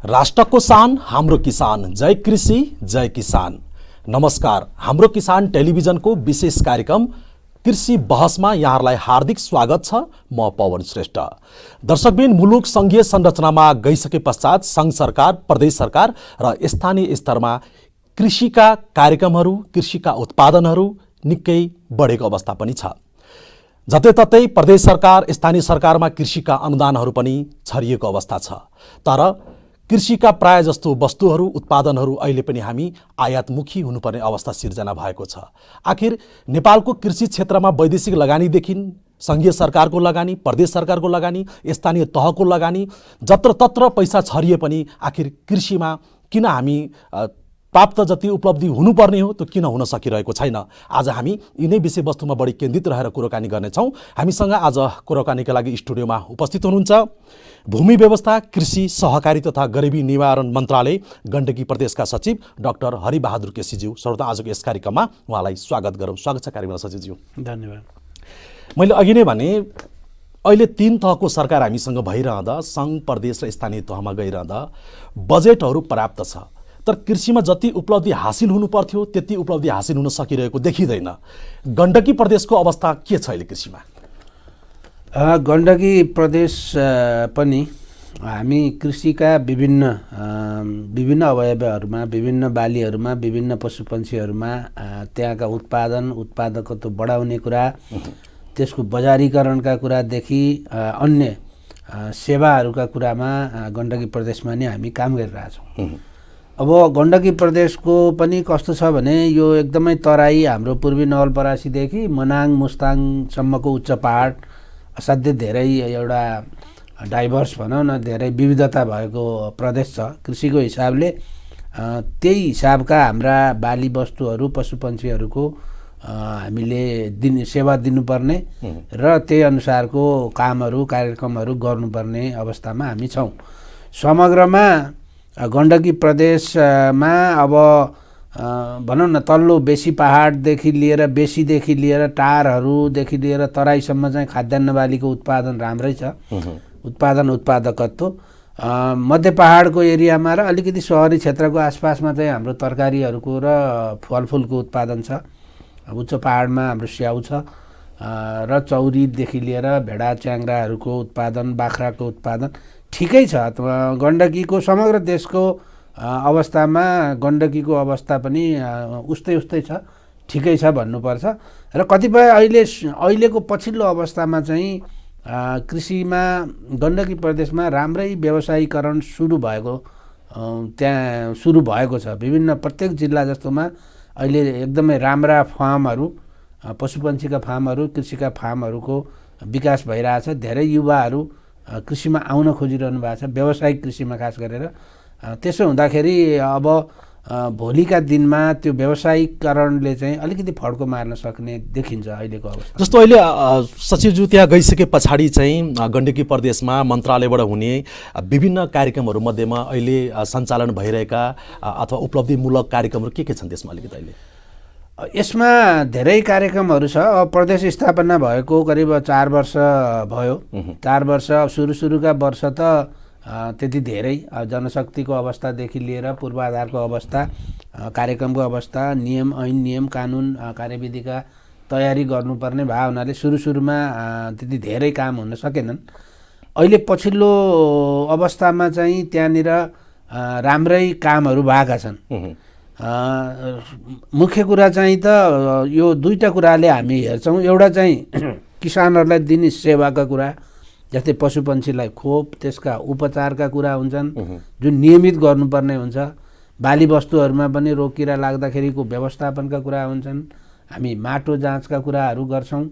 राष्ट्रको शान हाम्रो किसान, जय कृषि जय किसान। नमस्कार, हाम्रो किसान टेलिभिजनको विशेष कार्यक्रम कृषि बहसमा यहाँहरूलाई हार्दिक स्वागत छ। म पवन श्रेष्ठ। दर्शकबिन, मुलुक संघीय संरचनामा गइसके पश्चात संघ सरकार, प्रदेश सरकार र स्थानीय स्तरमा कृषिका कार्यक्रमहरू, कृषिका उत्पादनहरू निकै बढेको अवस्था पनि छ। जतैततै प्रदेश सरकार, स्थानीय सरकारमा कृषिका अनुदानहरू पनि छरिएको अवस्था छ। तर कृषिका प्राय जस्तो वस्तुहरू, उत्पादनहरू अहिले पनि हामी आयातमुखी हुनुपर्ने अवस्था सिर्जना भएको छ। आखिर नेपालको कृषि क्षेत्रमा वैदेशिक लगानीदेखि संघीय सरकारको लगानी, प्रदेश सरकारको लगानी, स्थानीय तहको लगानी, जत्रतत्र पैसा छरिए पनि आखिर कृषिमा किन हामी प्राप्त जति उपलब्धि हुनुपर्ने हो त्यो किन हुन सकिरहेको छैन? आज हामी यिनै विषयवस्तुमा बढी केन्द्रित रहेर कुराकानी गर्नेछौँ। हामीसँग आज कुराकानीका लागि स्टुडियोमा उपस्थित हुनुहुन्छ भूमि व्यवस्था, कृषि, सहकारी तथा गरिबी निवारण मन्त्रालय गण्डकी प्रदेशका सचिव डाक्टर हरिबहादुर केसीज्यू। सर्वप्रथम आजको यस कार्यक्रममा उहाँलाई स्वागत गरौँ। स्वागत छ कार्यक्रममा सचिवज्यू। धन्यवाद। मैले अघि नै भने अहिले 3 तहको सरकार हामीसँग भइरहँदा, सङ्घ, प्रदेश र स्थानीय तहमा गइरहँदा बजेटहरू पर्याप्त छ, तर कृषिमा जति उपलब्धि हासिल हुनु पर्थ्यो त्यति उपलब्धि हासिल हुन सकिरहेको देखिँदैन। गण्डकी प्रदेशको अवस्था के छ अहिले कृषिमा? गण्डकी प्रदेश पनि हामी कृषिका विभिन्न अवयवहरूमा, विभिन्न बालीहरूमा, विभिन्न पशुपन्छीहरूमा त्यहाँका उत्पादकत्व बढाउने कुरा, त्यसको बजारीकरणका कुरादेखि अन्य सेवाहरूका कुरामा गण्डकी प्रदेशमा नै हामी काम गरिरहेछौँ। अब गण्डकी प्रदेशको पनि कस्तो छ भने यो एकदमै तराई, हाम्रो पूर्वी नवलपरासीदेखि मनाङ, मुस्ताङसम्मको उच्च पहाड असाध्यै धेरै एउटा डाइभर्स भनौँ न, धेरै विविधता भएको प्रदेश छ कृषिको हिसाबले। त्यही हिसाबका हाम्रा बाली वस्तुहरू, पशुपन्छीहरूको हामीले सेवा दिनुपर्ने र त्यही अनुसारको कामहरू, कार्यक्रमहरू गर्नुपर्ने अवस्थामा हामी छौँ। समग्रमा गण्डकी प्रदेशमा अब भनौँ न, तल्लो बेसी पहाडदेखि लिएर, बेसीदेखि लिएर, टारहरूदेखि लिएर तराईसम्म चाहिँ खाद्यान्न बालीको उत्पादन राम्रै छ, उत्पादकत्व। मध्य पहाडको एरियामा र अलिकति सहरी क्षेत्रको आसपासमा चाहिँ हाम्रो तरकारीहरूको र फलफुलको उत्पादन छ। उच्च पहाडमा हाम्रो स्याउ छ र चौरीदेखि लिएर भेडा च्याङ्ग्राहरूको उत्पादन, बाख्राको उत्पादन ठिकै छ। गण्डकीको समग्र देशको अवस्थामा गण्डकीको अवस्था पनि उस्तै छ, ठिकै छ भन्नुपर्छ। र कतिपय अहिलेको पछिल्लो अवस्थामा चाहिँ कृषिमा गण्डकी प्रदेशमा राम्रै व्यवसायीकरण सुरु भएको छ। विभिन्न प्रत्येक जिल्ला जस्तोमा अहिले एकदमै राम्रा फार्महरू, पशुपन्छीका फार्महरू, कृषिका फार्महरूको विकास भइरहेछ। धेरै युवाहरू कृषिमा आउन खोजिरहनु भएको छ, व्यावसायिक कृषिमा खास गरेर। त्यसो हुँदाखेरि अब भोलिका दिनमा त्यो व्यावसायिकरणले चाहिँ अलिकति फड्को मार्न सक्ने देखिन्छ अहिलेको अवस्था। जस्तो अहिले सचिवज्यू त्यहाँ गइसके पछाडि चाहिँ गण्डकी प्रदेशमा मन्त्रालयबाट हुने विभिन्न कार्यक्रमहरू मध्येमा अहिले सञ्चालन भइरहेका अथवा उपलब्धिमूलक कार्यक्रमहरू के छन् त्यसमा अलिकति अहिले? यसमा धेरै कार्यक्रमहरू छ। प्रदेश स्थापना भएको करिब 4 वर्ष भयो। 4 वर्ष सुरुका वर्ष त त्यति धेरै जनशक्तिको अवस्थादेखि लिएर पूर्वाधारको अवस्था, कार्यक्रमको अवस्था, नियम, ऐन, नियम, कानुन, कार्यविधिका तयारी गर्नुपर्ने भए हुनाले सुरुमा त्यति धेरै काम हुन सकेनन्। अहिले पछिल्लो अवस्थामा चाहिँ त्यहाँनिर राम्रै कामहरू भएका छन्। मुख्य कुरा चाहिँ त यो 2टा कुराले हामी हेर्छौँ। एउटा चाहिँ किसानहरूलाई दिने सेवाका कुरा, जस्तै पशुपन्छीलाई खोप, त्यसका उपचारका कुरा हुन्छन् जुन नियमित गर्नुपर्ने हुन्छ। बाली वस्तुहरूमा पनि रोग किरा लाग्दाखेरिको व्यवस्थापनका कुरा हुन्छन्। हामी माटो जाँचका कुराहरू गर्छौँ,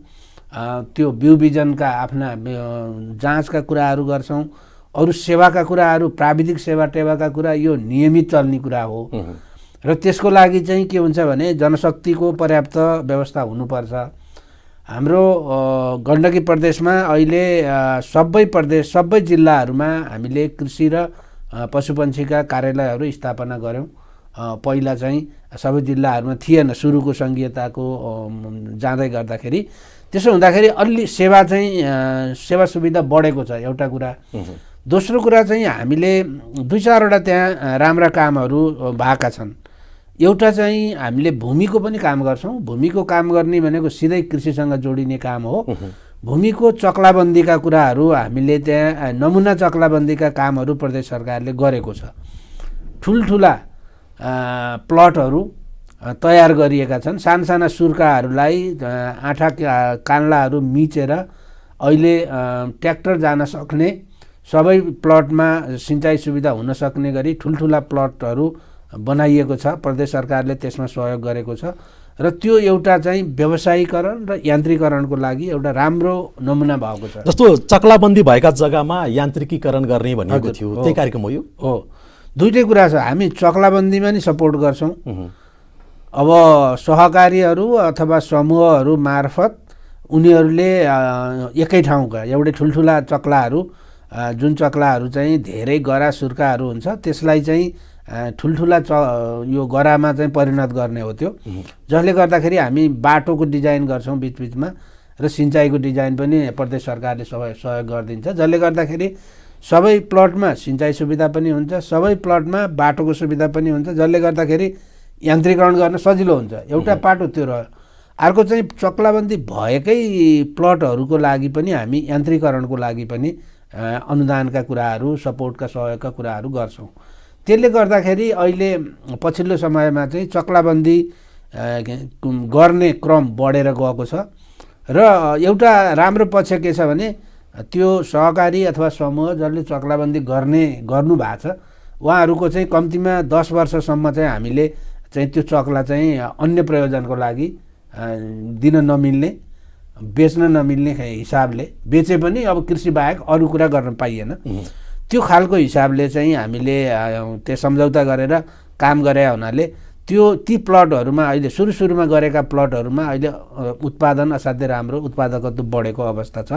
त्यो बिउ बिजनका आफ्ना जाँचका कुराहरू गर्छौँ। अरू सेवाका कुराहरू, प्राविधिक सेवा टेवाका कुरा, यो नियमित चल्ने कुरा हो। र त्यसको लागि चाहिँ के हुन्छ भने जनशक्तिको पर्याप्त व्यवस्था हुनुपर्छ। हाम्रो गण्डकी प्रदेशमा अहिले सबै जिल्लाहरूमा हामीले कृषि र पशुपन्छीका कार्यालयहरू स्थापना गऱ्यौँ। पहिला चाहिँ सबै जिल्लाहरूमा थिएन सुरुको सङ्घीयताको जाँदै गर्दाखेरि। त्यसो हुँदाखेरि अलि सेवा सुविधा बढेको छ, एउटा कुरा। दोस्रो कुरा चाहिँ हामीले 2-4वटा त्यहाँ राम्रा कामहरू भएका छन्। एउटा चाहिँ हामीले भूमिको पनि काम गर्छौँ। भूमिको काम गर्ने भनेको सिधै कृषिसँग जोडिने काम हो। भूमिको चक्लाबन्दीका कुराहरू हामीले त्यहाँ नमुना चक्लाबन्दीका कामहरू प्रदेश सरकारले गरेको छ। ठुल्ठुला प्लटहरू तयार गरिएका छन्। साना सुर्खाहरूलाई आँठा कान्लाहरू मिचेर अहिले ट्र्याक्टर जान सक्ने, सबै प्लटमा सिँचाइ सुविधा हुन सक्ने गरी ठुल्ठुला प्लटहरू बनाइएको छ। प्रदेश सरकारले त्यसमा सहयोग गरेको छ र त्यो एउटा चाहिँ व्यवसायीकरण र यान्त्रिकरणको लागि एउटा राम्रो नमुना भएको छ। जस्तो चक्लाबन्दी भएका जग्गामा यान्त्रिकीकरण गर्ने भनिएको थियो, त्यही कार्यक्रम हो यो? हो, दुईटै कुरा छ। हामी चक्लाबन्दीमा नि सपोर्ट गर्छौँ। अब सहकारीहरू अथवा समूहहरू मार्फत उनीहरूले एकै ठाउँका एउटै ठुल्ठुला चक्लाहरू, जुन चक्लाहरू चाहिँ धेरै गरा सुर्खाहरू हुन्छ त्यसलाई चाहिँ ठुल्ठुला यो गरामा चाहिँ परिणत गर्ने हो त्यो, जसले गर्दाखेरि हामी बाटोको डिजाइन गर्छौँ बिचबिचमा र सिँचाइको डिजाइन पनि प्रदेश सरकारले सहयोग गरिदिन्छ, जसले गर्दाखेरि सबै प्लटमा सिँचाइ सुविधा पनि हुन्छ, सबै प्लटमा बाटोको सुविधा पनि हुन्छ, जसले गर्दाखेरि यान्त्रिकरण गर्न सजिलो हुन्छ। एउटा पाटो त्यो रह्यो। अर्को चाहिँ चक्लाबन्दी भएकै प्लटहरूको लागि पनि हामी यान्त्रिकरणको लागि पनि अनुदानका कुराहरू, सपोर्टका सहयोगका कुराहरू गर्छौँ। त्यसले गर्दाखेरि अहिले पछिल्लो समयमा चाहिँ चक्लाबन्दी गर्ने क्रम बढेर गएको छ र एउटा राम्रो पक्ष के छ भने त्यो सहकारी अथवा समूह जसले चक्लाबन्दी गर्नु भएको छ उहाँहरूको चाहिँ कम्तीमा 10 वर्षसम्म चाहिँ हामीले चाहिँ त्यो चक्ला चाहिँ अन्य प्रयोजनको लागि दिन नमिल्ने, बेच्न नमिल्ने हिसाबले बेचे पनि अब कृषि बाहेक अरू कुरा गर्न पाइएन, त्यो खालको हिसाबले चाहिँ हामीले त्यो सम्झौता गरेर काम गरे हुनाले ती प्लटहरूमा अहिले सुरुमा गरेका प्लटहरूमा अहिले उत्पादन असाध्यै राम्रो, उत्पादकत्व बढेको अवस्था छ।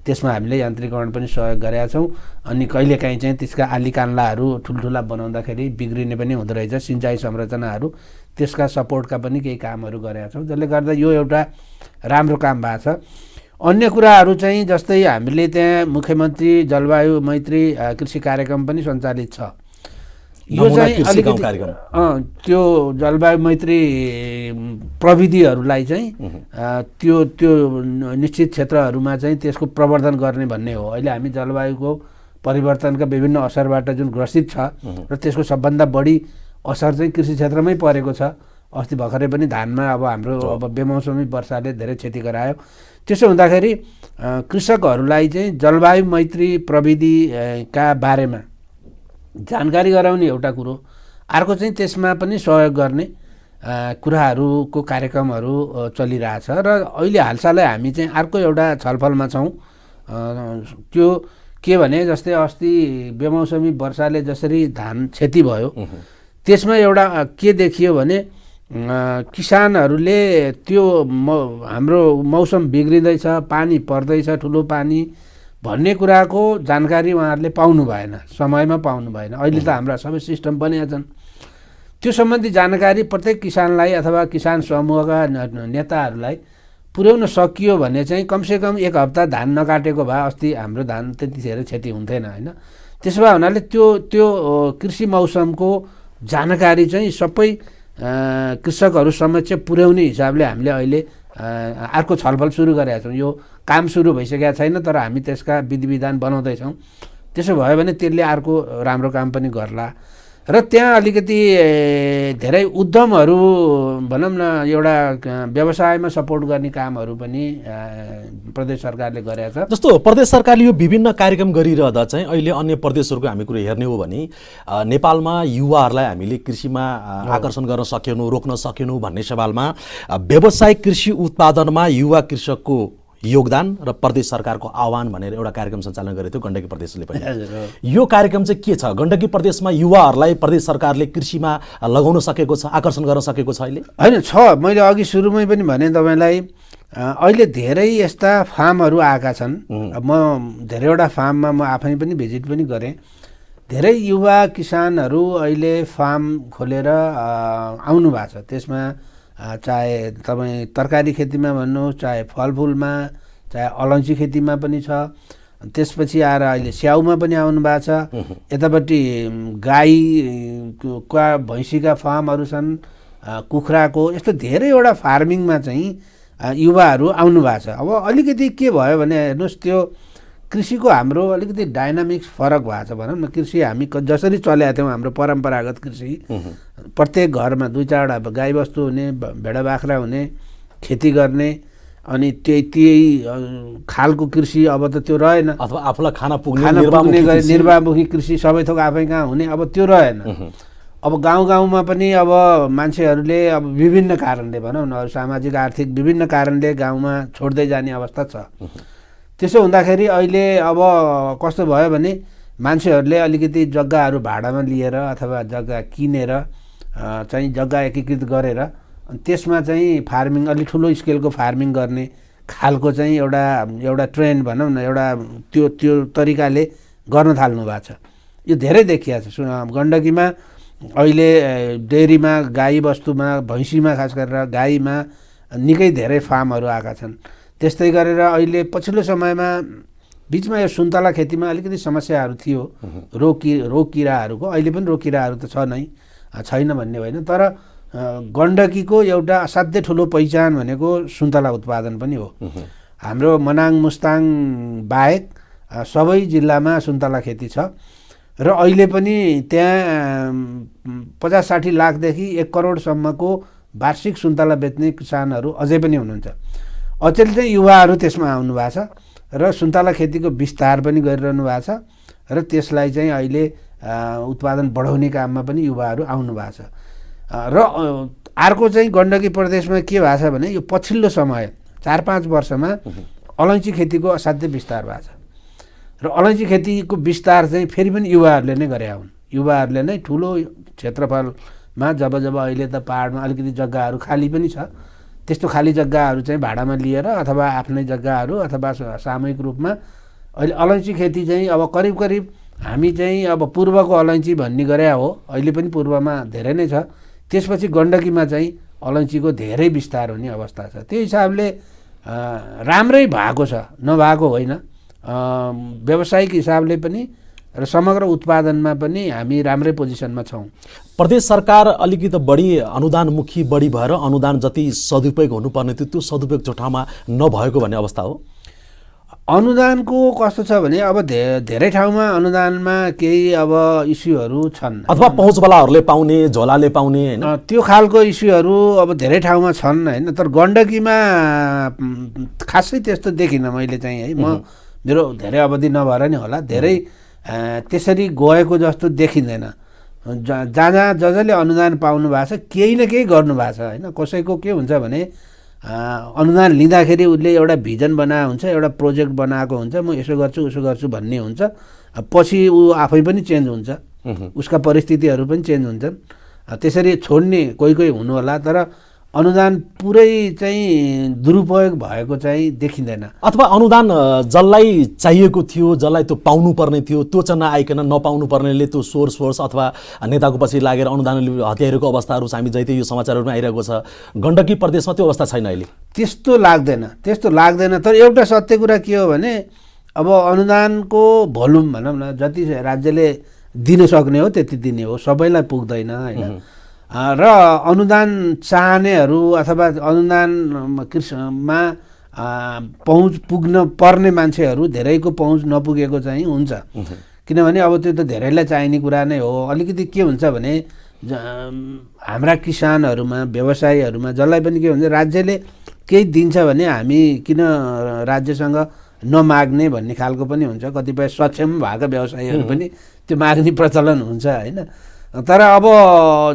त्यसमा हामीले यान्त्रिकरण पनि सहयोग गरेका छौँ। अनि कहिलेकाहीँ चाहिँ त्यसका आली कान्लाहरू ठुल्ठुला बनाउँदाखेरि बिग्रिने पनि हुँदो रहेछ, सिँचाइ संरचनाहरू, त्यसका सपोर्टका पनि केही कामहरू गरेका छौँ, जसले गर्दा यो एउटा राम्रो काम भएको छ। अन्य कुराहरू चाहिँ जस्तै हामीले त्यहाँ मुख्यमन्त्री जलवायु मैत्री कृषि कार्यक्रम पनि सञ्चालित छ। यो चाहिँ अलिकति त्यो जलवायु मैत्री प्रविधिहरूलाई चाहिँ त्यो निश्चित क्षेत्रहरूमा चाहिँ त्यसको प्रवर्धन गर्ने भन्ने हो। अहिले हामी जलवायुको परिवर्तनका विभिन्न असरबाट जुन ग्रसित छ र त्यसको सबभन्दा बढी असर चाहिँ कृषि क्षेत्रमै परेको छ। अस्ति भर्खरै पनि धानमा अब हाम्रो अब बेमौसमी वर्षाले धेरै क्षति गरायो। त्यसो हुँदाखेरि कृषकहरूलाई चाहिँ जलवायु मैत्री प्रविधिका बारेमा जानकारी गराउने एउटा कुरो, अर्को चाहिँ त्यसमा पनि सहयोग गर्ने कुराहरूको कार्यक्रमहरू चलिरहेछ र अहिले हालसालै हामी चाहिँ अर्को एउटा छलफलमा छौँ। त्यो के भने जस्तै अस्ति बेमौसमी वर्षाले जसरी धान क्षति भयो त्यसमा एउटा के देखियो भने किसानहरूले त्यो हाम्रो मौसम बिग्रिँदैछ, पानी पर्दैछ, ठुलो पानी भन्ने कुराको जानकारी उहाँहरूले पाउनु भएन, समयमा पाउनु भएन। अहिले त हाम्रा सबै सिस्टम बनेका छन्। त्यो सम्बन्धी जानकारी प्रत्येक किसानलाई अथवा किसान समूहका नेताहरूलाई पुर्याउन सकियो भने चाहिँ कमसेकम 1 हप्ता धान नकाटेको भए अस्ति हाम्रो धान त्यतिखेर क्षति हुन्थेन होइन। त्यसो भए हुनाले त्यो कृषि मौसमको जानकारी चाहिँ सबै कृषकहरू समक्ष पुर्याउने हिसाबले हामीले अहिले अर्को छलफल सुरु गरेका छौँ। यो काम सुरु भइसकेका छैन तर हामी त्यसका विधि विधान बनाउँदैछौँ। त्यसो भयो भने त्यसले अर्को राम्रो काम पनि गर्ला र त्यहाँ अलिकति धेरै उद्यमहरू भनौँ न एउटा व्यवसायमा सपोर्ट गर्ने कामहरू पनि प्रदेश सरकारले गरेको छ। जस्तो प्रदेश सरकारले यो विभिन्न कार्यक्रम गरिरहँदा चाहिँ अहिले अन्य प्रदेशहरूको हामी कुरो हेर्ने हो भने नेपालमा युवाहरूलाई हामीले कृषिमा आकर्षण गर्न सकेनौँ, रोक्न सकेनौँ भन्ने सवालमा व्यावसायिक कृषि उत्पादनमा युवा कृषकको योगदान र प्रदेश सरकारको आह्वान भनेर एउटा कार्यक्रम सञ्चालन गरेको थियो गण्डकी प्रदेशले पनि। यो कार्यक्रम चाहिँ के छ? गण्डकी प्रदेशमा युवाहरूलाई प्रदेश सरकारले कृषिमा लगाउन सकेको छ, आकर्षण गर्न सकेको छ अहिले? होइन छ, मैले अघि सुरुमै पनि भने तपाईँलाई अहिले धेरै यस्ता फार्महरू आएका छन्। म धेरैवटा फार्ममा म आफै पनि भिजिट पनि गरेँ। धेरै युवा किसानहरू अहिले फार्म खोलेर आउनु भएको छ। त्यसमा चाहे तपाईँ तरकारी खेतीमा भन्नुहोस्, चाहे फलफुलमा, चाहे अलैँची खेतीमा पनि छ त्यसपछि आएर अहिले स्याउमा पनि आउनु भएको छ। यतापट्टि गाईका भैँसीका फार्महरू छन्, कुखुराको, यस्तो धेरैवटा फार्मिङमा चाहिँ युवाहरू आउनु भएको छ। अब अलिकति के भयो भने हेर्नुहोस्, त्यो कृषिको हाम्रो अलिकति डाइनामिक्स फरक भएको छ भनौँ न। कृषि हामी जसरी चलेका थियौँ, हाम्रो परम्परागत कृषि, प्रत्येक घरमा 2-4वटा गाईबस्तु हुने, भेडा बाख्रा हुने, खेती गर्ने, अनि त्यही खालको कृषि अब त त्यो रहेन। अथवा आफूलाई खाना पुग्ने निर्वाहमुखी कृषि सबै थोक आफै कहाँ हुने, अब त्यो रहेन। अब गाउँमा पनि अब मान्छेहरूले अब विभिन्न कारणले भनौँ न, सामाजिक आर्थिक विभिन्न कारणले गाउँमा छोड्दै जाने अवस्था छ। त्यसो हुँदाखेरि अहिले अब कस्तो भयो भने मान्छेहरूले अलिकति जग्गाहरू भाडामा लिएर अथवा जग्गा किनेर चाहिँ जग्गा एकीकृत गरेर त्यसमा चाहिँ फार्मिङ, अलि ठुलो स्केलको फार्मिङ गर्ने खालको चाहिँ एउटा ट्रेन्ड भनौँ न, एउटा त्यो तरिकाले गर्न थाल्नु भएको छ। यो धेरै देखिया छ। गण्डकीमा अहिले डेरीमा, गाईबस्तुमा, भैँसीमा, खास गरेर गाईमा निकै धेरै फार्महरू आएका छन्। त्यस्तै गरेर अहिले पछिल्लो समयमा बिचमा यो सुन्तला खेतीमा अलिकति समस्याहरू थियो, रोग किराहरूको। अहिले पनि रोग किराहरू त छैन भन्ने होइन, तर गण्डकीको एउटा असाध्यै ठुलो पहिचान भनेको सुन्तला उत्पादन पनि हो। हाम्रो मनाङ मुस्ताङ बाहेक सबै जिल्लामा सुन्तला खेती छ र अहिले पनि त्यहाँ 50-60 लाखदेखि 1 करोडसम्मको वार्षिक सुन्तला बेच्ने किसानहरू अझै पनि हुनुहुन्छ। अचेल चाहिँ युवाहरू त्यसमा आउनु भएको छ र सुन्तला खेतीको विस्तार पनि गरिरहनु भएको छ र त्यसलाई चाहिँ अहिले उत्पादन बढाउने काममा पनि युवाहरू आउनु भएको छ। र अर्को चाहिँ गण्डकी प्रदेशमा के भएको छ भने यो पछिल्लो समय 4-5 वर्षमा अलैँची खेतीको असाध्यै विस्तार भएको छ र अलैँची खेतीको विस्तार चाहिँ फेरि पनि युवाहरूले नै गरे हुन्। युवाहरूले नै ठुलो क्षेत्रफलमा जब अहिले त पहाडमा अलिकति जग्गाहरू खाली पनि छ, त्यस्तो खाली जग्गाहरू चाहिँ भाडामा लिएर अथवा आफ्नै जग्गाहरू अथवा सामूहिक रूपमा अहिले अलैँची खेती चाहिँ अब करिब हामी चाहिँ अब पूर्वको अलैँची भन्ने गरे हो, अहिले पनि पूर्वमा धेरै नै छ। त्यसपछि गण्डकीमा चाहिँ अलैँचीको धेरै विस्तार हुने अवस्था छ। त्यो हिसाबले राम्रै भएको छ, नभएको होइन। व्यावसायिक हिसाबले पनि र समग्र उत्पादनमा पनि हामी राम्रै पोजिसनमा छौँ। प्रदेश सरकार अलिकति बढी अनुदानमुखी बढी भएर अनुदान जति सदुपयोग हुनुपर्ने थियो त्यो सदुपयोग त्यो ठाउँमा नभएको भन्ने अवस्था हो। अनुदानको कस्तो छ भने अब धेरै ठाउँमा अनुदानमा केही अब इस्युहरू छन्, अथवा पहुँचवालाहरूले पाउने, झोलाले पाउने हैन, त्यो खालको इस्युहरू अब धेरै ठाउँमा छन् हैन। तर गण्डकीमा खासै त्यस्तो देखिनँ मैले चाहिँ है। मेरो धेरै अवधि नभएर नि होला, धेरै त्यसरी गएको जस्तो देखिँदैन। जहाँ जसले अनुदान पाउनु भएको छ केही न केही गर्नु भएको छ हैन। कसैको के हुन्छ भने अनुदान लिँदाखेरि उसले एउटा भिजन बनाएको हुन्छ, एउटा प्रोजेक्ट बनाएको हुन्छ, म यसो गर्छु उसो गर्छु भन्ने हुन्छ। पछि ऊ आफै पनि चेन्ज हुन्छ, उसका परिस्थितिहरू पनि चेन्ज हुन्छन्। त्यसरी छोड्ने कोही हुनु होला, तर अनुदान पुरै चाहिँ दुरुपयोग भएको चाहिँ देखिँदैन। अथवा अनुदान जसलाई चाहिएको थियो, जसलाई त्यो पाउनु पर्ने थियो, त्यो चाहिँ नआइकन नपाउनु पर्नेले त्यो सोर्स अथवा नेताको पछि लागेर अनुदान हत्याएको अवस्थाहरू हामी जहिले यो समाचारहरूमा आइरहेको छ। गण्डकी प्रदेशमा त्यो अवस्था छैन अहिले। त्यस्तो लाग्दैन। तर एउटा सत्य कुरा के हो भने अब अनुदानको भोल्युम भनौँ न, जति राज्यले दिन सक्ने हो त्यति दिने हो, सबैलाई पुग्दैन हैन। र अनुदान चाहनेहरू अथवा अनुदानमा पहुँच पुग्न पर्ने मान्छेहरू धेरैको पहुँच नपुगेको चाहिँ हुन्छ। किनभने अब त्यो त धेरैलाई चाहिने कुरा नै हो। अलिकति के हुन्छ भने हाम्रा किसानहरूमा, व्यवसायीहरूमा जसलाई पनि के हुन्छ, राज्यले केही दिन्छ भने हामी किन राज्यसँग नमाग्ने भन्ने खालको पनि हुन्छ। कतिपय सक्षम भएका व्यवसायीहरू पनि त्यो माग्ने प्रचलन हुन्छ हैन। तर अब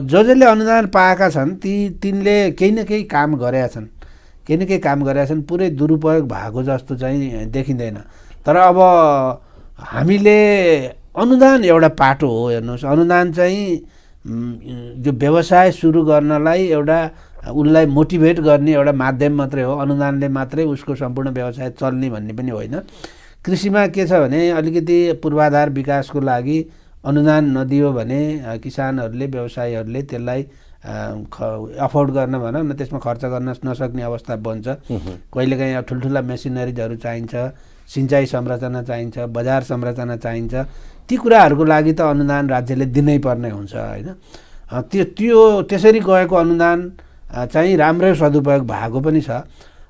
जसले अनुदान पाएका छन् तिनले केही न केही काम गरेका छन्, पुरै दुरुपयोग भएको जस्तो चाहिँ देखिँदैन। तर अब हामीले अनुदान एउटा पाटो हो। हेर्नुहोस्, अनुदान चाहिँ जो व्यवसाय सुरु गर्नलाई एउटा उसलाई मोटिभेट गर्ने एउटा माध्यम मात्रै हो। अनुदानले मात्रै उसको सम्पूर्ण व्यवसाय चल्ने भन्ने पनि होइन। कृषिमा के छ भने अलिकति पूर्वाधार विकासको लागि अनुदान नदियो भने किसानहरूले, व्यवसायीहरूले त्यसलाई अफोर्ड गर्न भनौँ न, त्यसमा खर्च गर्न नसक्ने अवस्था बन्छ। कहिलेकाहीँ ठुल्ठुला मेसिनरिजहरू चाहिन्छ, सिँचाइ संरचना चाहिन्छ, बजार संरचना चाहिन्छ, ती कुराहरूको लागि त अनुदान राज्यले दिनै पर्ने हुन्छ होइन। त्यसरी गएको अनुदान चाहिँ राम्रै सदुपयोग भएको पनि छ।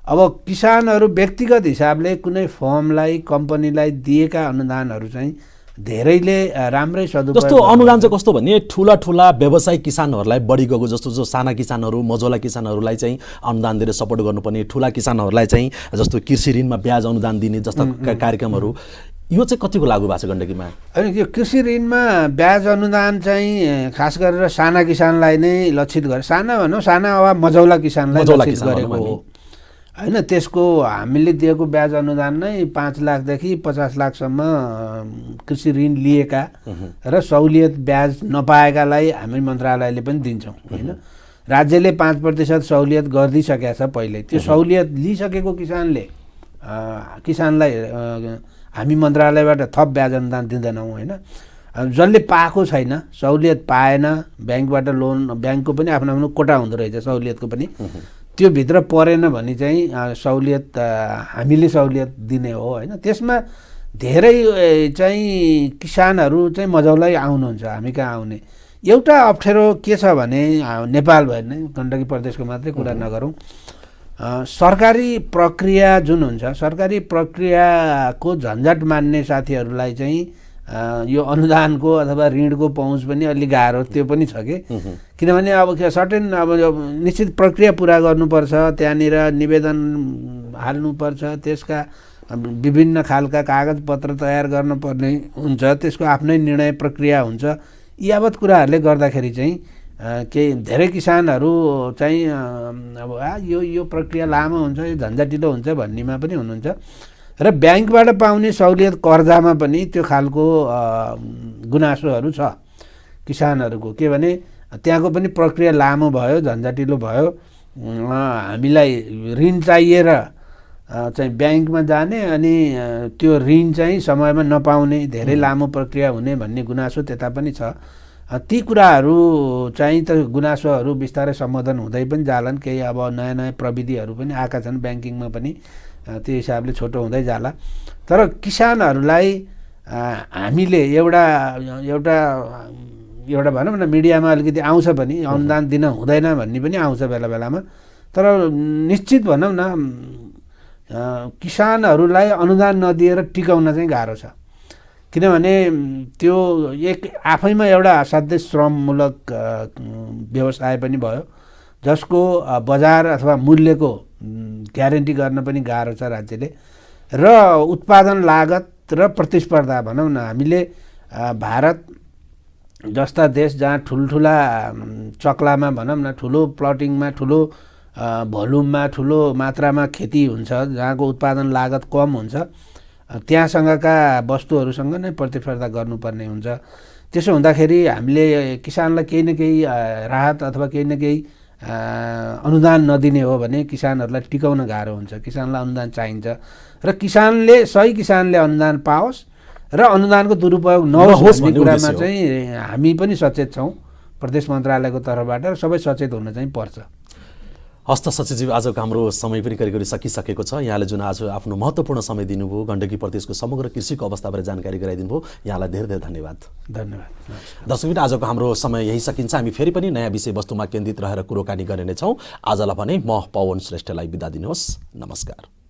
अब किसानहरू व्यक्तिगत हिसाबले कुनै फर्मलाई कम्पनीलाई दिएका अनुदानहरू चाहिँ धेरैले राम्रै सदुपयोग। जस्तो अनुदान चाहिँ कस्तो भने ठुला व्यवसायिक किसानहरूलाई बढी गएको जस्तो जो साना किसानहरू मझौला किसानहरूलाई चाहिँ अनुदान दिएर सपोर्ट गर्नुपर्ने, ठुला किसानहरूलाई चाहिँ जस्तो कृषि ऋणमा ब्याज अनुदान दिने जस्ता कार्यक्रमहरू यो चाहिँ कतिको लागू भएको छ गण्डकीमा? अनि यो कृषि ऋणमा ब्याज अनुदान चाहिँ खास गरेर साना किसानलाई नै लक्षित गरे, साना भनौँ साना वा मझौला किसानलाई लक्षित गरेको हो होइन। त्यसको हामीले दिएको ब्याज अनुदान नै 5 लाखदेखि 50 लाखसम्म कृषि ऋण लिएका र सहुलियत ब्याज नपाएकालाई हामी मन्त्रालयले पनि दिन्छौँ होइन। राज्यले 5% सहुलियत गरिदिइसकेको छ पहिल्यै। त्यो सहुलियत लिइसकेको किसानलाई हामी मन्त्रालयबाट थप ब्याज अनुदान दिँदैनौँ होइन। जसले पाएको छैन, सहुलियत पाएन, ब्याङ्कबाट लोन, ब्याङ्कको पनि आफ्नो आफ्नो कोटा हुँदो रहेछ सहुलियतको पनि, त्यो भित्र परेन भने चाहिँ सहुलियत हामीले सहुलियत दिने हो होइन। त्यसमा धेरै चाहिँ किसानहरू चाहिँ मझौलै आउनुहुन्छ हामी कहाँ आउने। एउटा अप्ठ्यारो के छ भने नेपाल भयो नै, गण्डकी प्रदेशको मात्रै कुरा नगरौँ, सरकारी प्रक्रिया जुन हुन्छ, सरकारी प्रक्रियाको झन्झट मान्ने साथीहरूलाई चाहिँ यो अनुदानको अथवा ऋणको पहुँच पनि अलि गाह्रो त्यो पनि छ कि। किनभने अब सर्टेन अब निश्चित प्रक्रिया पुरा गर्नुपर्छ, त्यहाँनिर निवेदन हाल्नुपर्छ, त्यसका विभिन्न खालका कागजपत्र तयार गर्नुपर्ने हुन्छ, त्यसको आफ्नै निर्णय प्रक्रिया हुन्छ। यावत कुराहरूले गर्दाखेरि चाहिँ केही धेरै किसानहरू चाहिँ अब यो प्रक्रिया लामो हुन्छ, यो झन्झटिलो हुन्छ भन्नेमा पनि हुनुहुन्छ। र ब्याङ्कबाट पाउने सहुलियत कर्जामा पनि त्यो खालको गुनासोहरू छ किसानहरूको। के भने त्यहाँको पनि प्रक्रिया लामो भयो, झन्झटिलो भयो, हामीलाई ऋण चाहिएर चाहिँ ब्याङ्कमा जाने अनि त्यो ऋण चाहिँ समयमा नपाउने, धेरै लामो प्रक्रिया हुने भन्ने गुनासो त्यता पनि छ। ती कुराहरू चाहिँ त गुनासोहरू बिस्तारै सम्बोधन हुँदै पनि जालान्। केही अब नयाँ नयाँ प्रविधिहरू पनि आएका छन् ब्याङ्किङमा पनि, त्यो हिसाबले छोटो हुँदै जाला। तर किसानहरूलाई हामीले एउटा भनौँ न मिडियामा अलिकति आउँछ पनि, अनुदान दिन हुँदैन भन्ने पनि आउँछ बेला बेलामा। तर निश्चित भनौँ न किसानहरूलाई अनुदान नदिएर टिकाउन चाहिँ गाह्रो छ। किनभने त्यो आफैमा एउटा असाध्यै श्रममूलक व्यवसाय पनि भयो, जसको बजार अथवा मूल्यको ग्यारेन्टी गर्न पनि गाह्रो छ राज्यले। र उत्पादन लागत र प्रतिस्पर्धा भनौँ न, हामीले भारत जस्ता देश जहाँ ठुल्ठुला चक्लामा भनौँ न, ठुलो प्लटिङमा, ठुलो भोल्युममा, ठुलो मात्रामा खेती हुन्छ, जहाँको उत्पादन लागत कम हुन्छ, त्यहाँसँगका वस्तुहरूसँग नै प्रतिस्पर्धा गर्नुपर्ने हुन्छ। त्यसो हुँदाखेरि हामीले किसानलाई केही न केही राहत अथवा केही न केही अनुदान नदिने हो भने किसानहरूलाई टिकाउन गाह्रो हुन्छ। किसानलाई अनुदान चाहिन्छ र सही किसानले अनुदान पाओस् र अनुदानको दुरुपयोग नहोस् भन्ने कुरामा चाहिँ हामी पनि सचेत छौँ प्रदेश मन्त्रालयको तर्फबाट, र सबै सचेत हुन चाहिँ पर्छ। हस्त सचिवजी, आजको हाम्रो समय पनि करिब सकिसकेको छ। यहाँले जुन आज आफ्नो महत्त्वपूर्ण समय दिनुभयो, गण्डकी प्रदेशको समग्र कृषिको अवस्थाबारे जानकारी गराइदिनु भयो, यहाँलाई धेरै धेरै धन्यवाद। दर्शकबिन, आजको हाम्रो समय यही सकिन्छ। हामी फेरि पनि नयाँ विषयवस्तुमा केन्द्रित रहेर कुराकानी गर्ने नै छौँ। आजलाई भने म पवन श्रेष्ठलाई बिदा दिनुहोस्। नमस्कार।